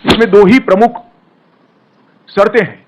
इसमें दो ही प्रमुख शर्तें हैं।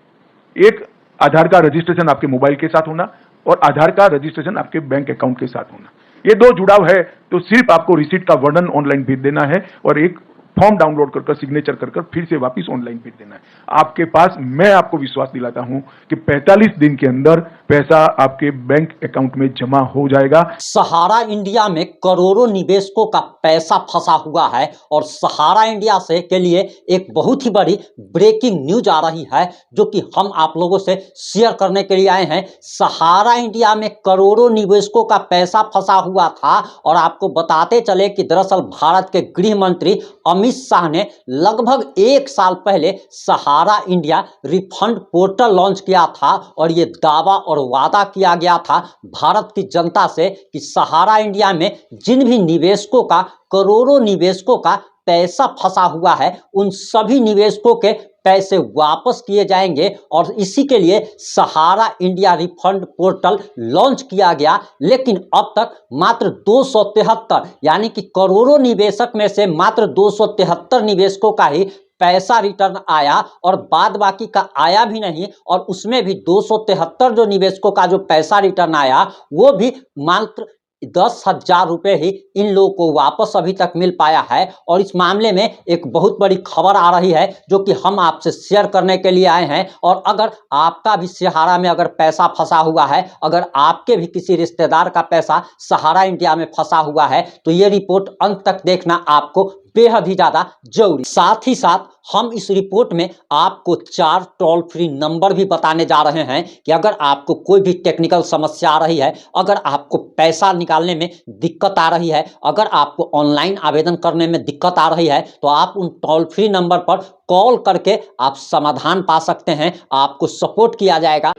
एक, आधार का रजिस्ट्रेशन आपके मोबाइल के साथ होना और आधार का रजिस्ट्रेशन आपके बैंक अकाउंट के साथ होना। ये दो जुड़ाव है तो सिर्फ आपको रिसीट का वर्णन ऑनलाइन भेज देना है और एक फॉर्म डाउनलोड कर सिग्नेचर कर फिर से वापस ऑनलाइन भेज देना है आपके पास। मैं आपको विश्वास दिलाता हूं कि 45 दिन के अंदर पैसा आपके बैंक अकाउंट में जमा हो जाएगा। सहारा इंडिया में करोड़ों निवेशकों का पैसा फंसा हुआ है और सहारा इंडिया से के लिए एक बहुत ही बड़ी ब्रेकिंग न्यूज आ रही है जो कि हम आप लोगों से शेयर करने के लिए आए हैं। सहारा इंडिया में करोड़ों निवेशकों का पैसा फंसा हुआ था और आपको बताते चले कि दरअसल भारत के गृह मंत्री अमित शाह ने लगभग 1 साल पहले सहारा इंडिया रिफंड पोर्टल लॉन्च किया था और ये दावा और वादा किया गया था भारत की जनता से कि सहारा इंडिया में जिन भी निवेशकों का, करोड़ों निवेशकों का पैसा फंसा हुआ है उन सभी निवेशकों के पैसे वापस किए जाएंगे और इसी के लिए सहारा इंडिया रिफंड पोर्टल लॉन्च किया गया। लेकिन अब तक मात्र 273 यानी कि करोड़ों निवेशक में से मात्र 273 निवेशकों का ही पैसा रिटर्न आया और बाद बाकी का आया भी नहीं। और उसमें भी 273 जो निवेशकों का जो पैसा रिटर्न आया वो भी मात्र 10,000 रुपये ही इन लोगों को वापस अभी तक मिल पाया है। और इस मामले में एक बहुत बड़ी खबर आ रही है जो कि हम आपसे शेयर करने के लिए आए हैं। और अगर आपका भी सहारा में अगर पैसा फंसा हुआ है, अगर आपके भी किसी रिश्तेदार का पैसा सहारा इंडिया में फंसा हुआ है तो ये रिपोर्ट अंत तक देखना आपको बेहद ही ज्यादा जरूरी। साथ ही साथ हम इस रिपोर्ट में आपको 4 टोल फ्री नंबर भी बताने जा रहे हैं कि अगर आपको कोई भी टेक्निकल समस्या आ रही है, अगर आपको पैसा निकालने में दिक्कत आ रही है, अगर आपको ऑनलाइन आवेदन करने में दिक्कत आ रही है तो आप उन टोल फ्री नंबर पर कॉल करके आप समाधान पा सकते हैं, आपको सपोर्ट किया जाएगा।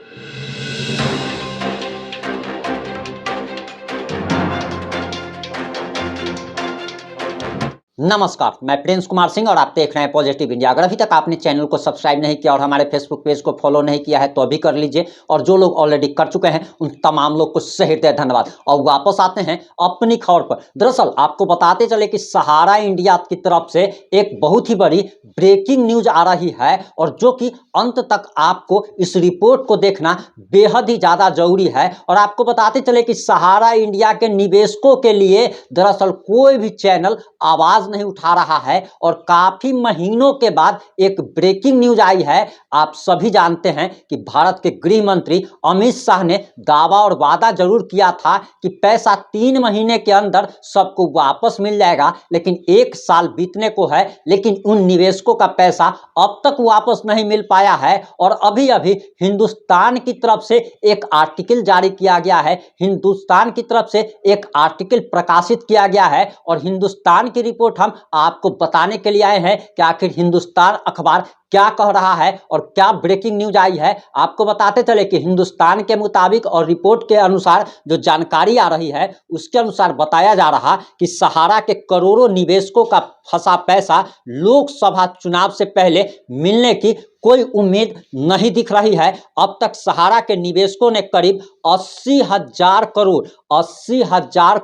नमस्कार, मैं प्रिंस कुमार सिंह और आप देख रहे हैं पॉजिटिव इंडिया। अगर अभी तक आपने चैनल को सब्सक्राइब नहीं किया और हमारे फेसबुक पेज को फॉलो नहीं किया है तो अभी कर लीजिए और जो लोग ऑलरेडी कर चुके हैं उन तमाम लोग को सही हृदय धन्यवाद। और वापस आते हैं अपनी खबर पर। दरअसल आपको बताते चले कि सहारा इंडिया की तरफ से एक बहुत ही बड़ी ब्रेकिंग न्यूज आ रही है और जो कि अंत तक आपको इस रिपोर्ट को देखना बेहद ही ज्यादा जरूरी है। और आपको बताते चले कि सहारा इंडिया के निवेशकों के लिए दरअसल कोई भी चैनल आवाज नहीं उठा रहा है और काफी महीनों के बाद एक ब्रेकिंग न्यूज आई है। आप सभी जानते हैं कि भारत के गृह मंत्री अमित शाह ने दावा और वादा जरूर किया था कि पैसा 3 महीने के अंदर सबको वापस मिल जाएगा, लेकिन 1 साल बीतने को है लेकिन उन निवेशकों का पैसा अब तक वापस नहीं मिल पाया है। और अभी अभी हिंदुस्तान की तरफ से एक आर्टिकल जारी किया गया है, हिंदुस्तान की तरफ से एक आर्टिकल प्रकाशित किया गया है और हिंदुस्तान की रिपोर्ट हम आपको बताने के लिए आए हैं कि आखिर हिंदुस्तान अखबार क्या कह रहा है और क्या ब्रेकिंग न्यूज आई है। आपको बताते चले कि हिंदुस्तान के मुताबिक और रिपोर्ट के अनुसार जो जानकारी आ रही है उसके अनुसार बताया जा रहा कि सहारा के करोड़ों निवेशकों का फंसा पैसा लोकसभा चुनाव से पहले मिलने की कोई उम्मीद नहीं दिख रही है। अब तक सहारा के निवेशकों ने करीब 80,000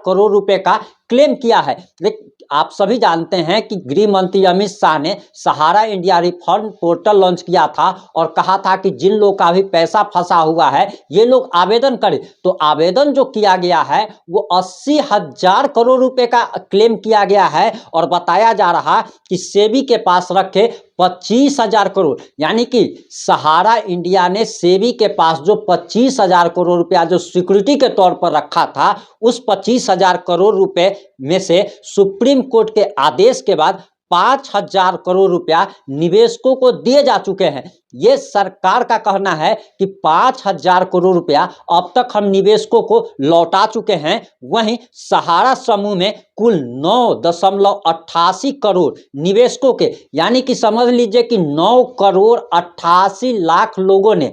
करोड़ रुपए का क्लेम किया है। लेकिन आप सभी जानते हैं कि गृह मंत्री अमित शाह ने सहारा इंडिया रिफंड पोर्टल लॉन्च किया था और कहा था कि जिन लोग का भी पैसा फंसा हुआ है ये लोग आवेदन करें। तो आवेदन जो किया गया है वो 80,000 करोड़ रुपए का क्लेम किया गया है और बताया जा रहा कि सेबी के पास रखे 25,000 करोड़, यानी कि सहारा इंडिया ने सेबी के पास जो 25,000 करोड़ रुपया जो सिक्योरिटी के तौर पर रखा था उस 25,000 करोड़ रुपए में से सुप्रीम कोर्ट के आदेश के बाद 5,000 करोड़ रुपया निवेशकों को दिए जा चुके हैं। ये सरकार का कहना है कि 5,000 करोड़ रुपया अब तक हम निवेशकों को लौटा चुके हैं। वहीं सहारा समूह में कुल 9.88 करोड़ निवेशकों के, यानी कि समझ लीजिए कि 9 करोड़ 88 लाख लोगों ने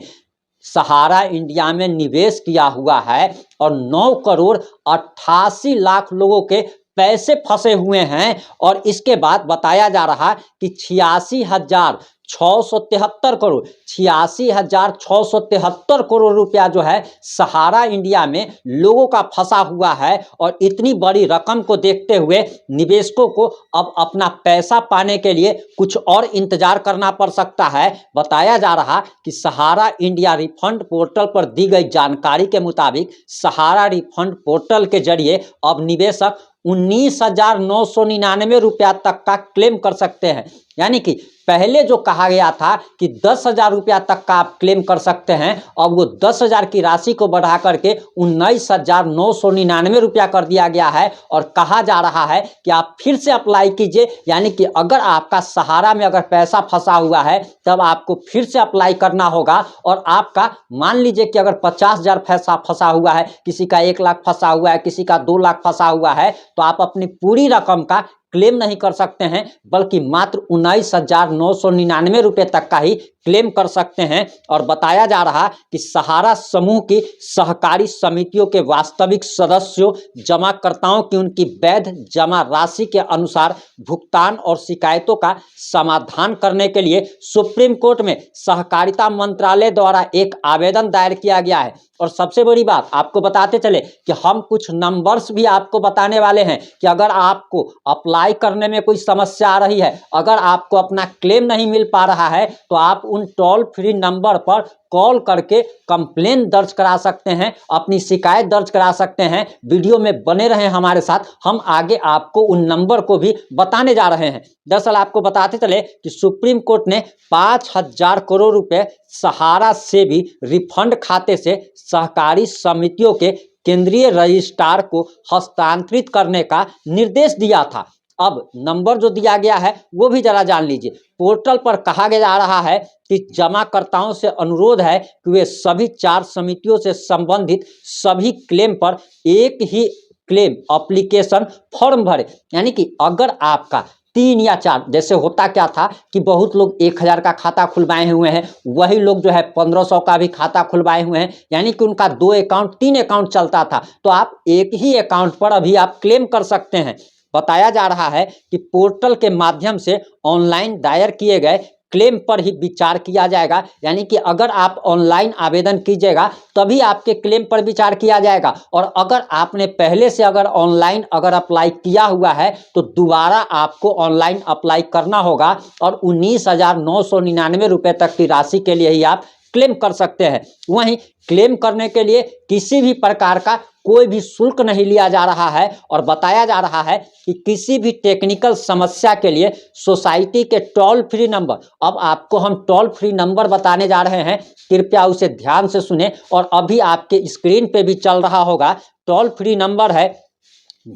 सहारा इंडिया में निवेश किया हुआ है और 9 करोड़ 88 लाख लोगों के पैसे फंसे हुए हैं। और इसके बाद बताया जा रहा कि 86,000 673 करोड़ 86,673 करोड़ रुपया जो है सहारा इंडिया में लोगों का फंसा हुआ है। और इतनी बड़ी रकम को देखते हुए निवेशकों को अब अपना पैसा पाने के लिए कुछ और इंतजार करना पड़ सकता है। बताया जा रहा कि सहारा इंडिया रिफंड पोर्टल पर दी गई जानकारी के मुताबिक सहारा रिफंड पोर्टल के जरिए अब निवेशक 19,999 रुपया तक का क्लेम कर सकते हैं। यानी कि पहले जो कहा गया था कि 10,000 रुपया तक का आप क्लेम कर सकते हैं, अब वो 10,000 की राशि को बढ़ा करके 19,999 रुपया कर दिया गया है। और कहा जा रहा है कि आप फिर से अप्लाई कीजिए, यानी कि अगर आपका सहारा में अगर पैसा फंसा हुआ है तब आपको फिर से अप्लाई करना होगा। और आपका मान लीजिए कि अगर 50,000 पैसा फंसा हुआ है, किसी का 1 लाख फंसा हुआ है, किसी का 2 लाख फंसा हुआ है, तो आप अपनी पूरी रकम का क्लेम नहीं कर सकते हैं, बल्कि मात्र 19,999 रुपये तक का ही क्लेम कर सकते हैं। और बताया जा रहा कि सहारा समूह की सहकारी समितियों के वास्तविक सदस्यों जमाकर्ताओं की उनकी वैध जमा राशि के अनुसार भुगतान और शिकायतों का समाधान करने के लिए सुप्रीम कोर्ट में सहकारिता मंत्रालय द्वारा एक आवेदन दायर किया गया है। और सबसे बड़ी बात आपको बताते चले कि हम कुछ नंबर्स भी आपको बताने वाले हैं कि अगर आपको अप्लाई करने में कोई समस्या आ रही है, अगर आपको अपना क्लेम नहीं मिल पा रहा है, तो आप उन टोल फ्री नंबर पर कॉल करके कंप्लेन दर्ज करा सकते हैं, अपनी शिकायत दर्ज करा सकते हैं। वीडियो में बने रहें हमारे साथ, हम आगे आपको उन नंबर को भी बताने जा रहे हैं। दरअसल आपको बताते चले कि सुप्रीम कोर्ट ने 5,000 करोड़ रुपए सहारा से भी रिफंड खाते से सहकारी समितियों के केंद्रीय रजिस्ट्रार को हस्तांतरित करने का निर्देश दिया था। अब नंबर जो दिया गया है वो भी जरा जान लीजिए। पोर्टल पर कहा जा रहा है कि जमाकर्ताओं से अनुरोध है कि वे सभी 4 समितियों से संबंधित सभी क्लेम पर एक ही क्लेम एप्लीकेशन फॉर्म भरे। यानी कि अगर आपका 3 या 4, जैसे होता क्या था कि बहुत लोग 1,000 का खाता खुलवाए हुए हैं, वही लोग जो है 1,500 का भी खाता खुलवाए हुए हैं, यानी कि उनका 2 अकाउंट 3 अकाउंट चलता था, तो आप एक ही अकाउंट पर अभी आप क्लेम कर सकते हैं। बताया जा रहा है कि पोर्टल के माध्यम से ऑनलाइन दायर किए गए क्लेम पर ही विचार किया जाएगा। यानी कि अगर आप ऑनलाइन आवेदन कीजिएगा तभी आपके क्लेम पर विचार किया जाएगा। और अगर आपने पहले से अगर ऑनलाइन अगर अप्लाई किया हुआ है तो दोबारा आपको ऑनलाइन अप्लाई करना होगा और 19,999 रुपये तक की राशि के लिए ही आप क्लेम कर सकते हैं। वहीं क्लेम करने के लिए किसी भी प्रकार का कोई भी शुल्क नहीं लिया जा रहा है। और बताया जा रहा है कि किसी भी टेक्निकल समस्या के लिए सोसाइटी के टोल फ्री नंबर, अब आपको हम टोल फ्री नंबर बताने जा रहे हैं, कृपया उसे ध्यान से सुने। और अभी आपके स्क्रीन पे भी चल रहा होगा, टोल फ्री नंबर है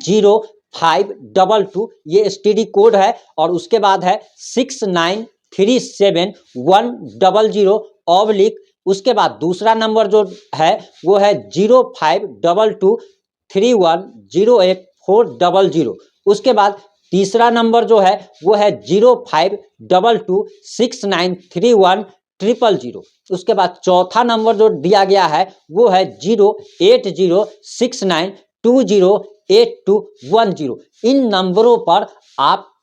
0522, ये STD कोड है। और उसके बाद है 6937 उसके बाद दूसरा नंबर जो है वो है 0522310840। उसके बाद तीसरा नंबर जो है वो है 0522693100। उसके बाद चौथा नंबर जो दिया गया है वो है 08069208210। इन नंबरों पर आप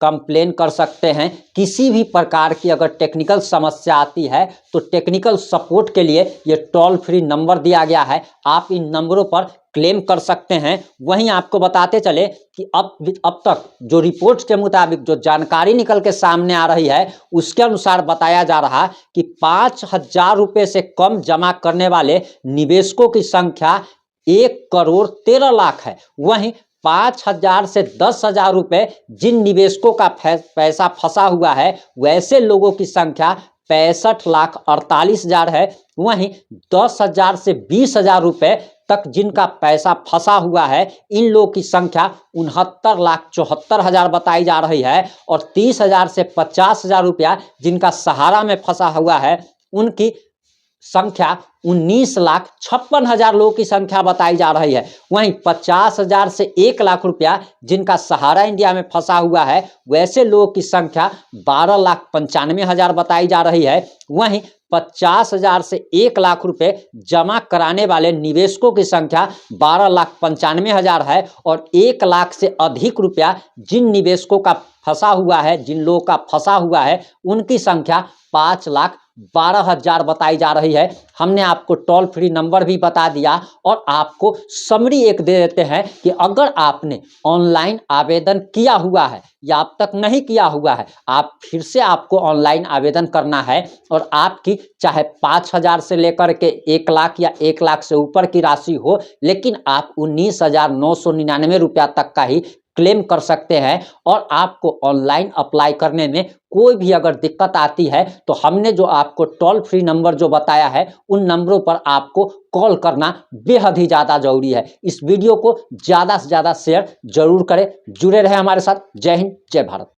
कंप्लेन कर सकते हैं। किसी भी प्रकार की अगर टेक्निकल समस्या आती है तो टेक्निकल सपोर्ट के लिए ये टोल फ्री नंबर दिया गया है, आप इन नंबरों पर क्लेम कर सकते हैं। वहीं आपको बताते चले कि अब तक जो रिपोर्ट्स के मुताबिक जो जानकारी निकल के सामने आ रही है उसके अनुसार बताया जा रहा कि 5,000 रुपये से कम जमा करने वाले निवेशकों की संख्या 1,13,00,000 है। वहीं 5,000 से 10,000 रुपये जिन निवेशकों का पैसा फंसा हुआ है वैसे लोगों की संख्या 65,48,000 है। वहीं 10,000 से 20,000 रुपये तक जिनका पैसा फंसा हुआ है इन लोगों की संख्या 69,74,000 बताई जा रही है। और 30,000 से 50,000 रुपया जिनका सहारा में फंसा हुआ है उनकी संख्या 19,56,000 लोगों की संख्या बताई जा रही है। वहीं 50,000 से 1,00,000 रुपया जिनका सहारा इंडिया में फंसा हुआ है वैसे लोगों की संख्या 12,95,000 बताई जा रही है। वहीं 50,000 से 1 लाख रुपए जमा कराने वाले निवेशकों की संख्या 12,95,000 है और 1 लाख से अधिक रुपया जिन निवेशकों का फंसा हुआ है, जिन लोगों का फंसा हुआ है, उनकी संख्या 5,12,000 बताई जा रही है। हमने आपको टोल फ्री नंबर भी बता दिया और आपको समरी एक दे देते हैं कि अगर आपने ऑनलाइन आवेदन किया हुआ है या अब तक नहीं किया हुआ है, आप फिर से आपको ऑनलाइन आवेदन करना है और आपकी चाहे 5,000 से लेकर के 1 लाख या 1 लाख से ऊपर की राशि हो, लेकिन आप 19,999 रुपया तक का ही क्लेम कर सकते हैं। और आपको ऑनलाइन अप्लाई करने में कोई भी अगर दिक्कत आती है तो हमने जो आपको टोल फ्री नंबर जो बताया है, उन नंबरों पर आपको कॉल करना बेहद ही ज़्यादा जरूरी है। इस वीडियो को ज़्यादा से ज़्यादा शेयर जरूर करें। जुड़े रहे हमारे साथ। जय हिंद, जय भारत।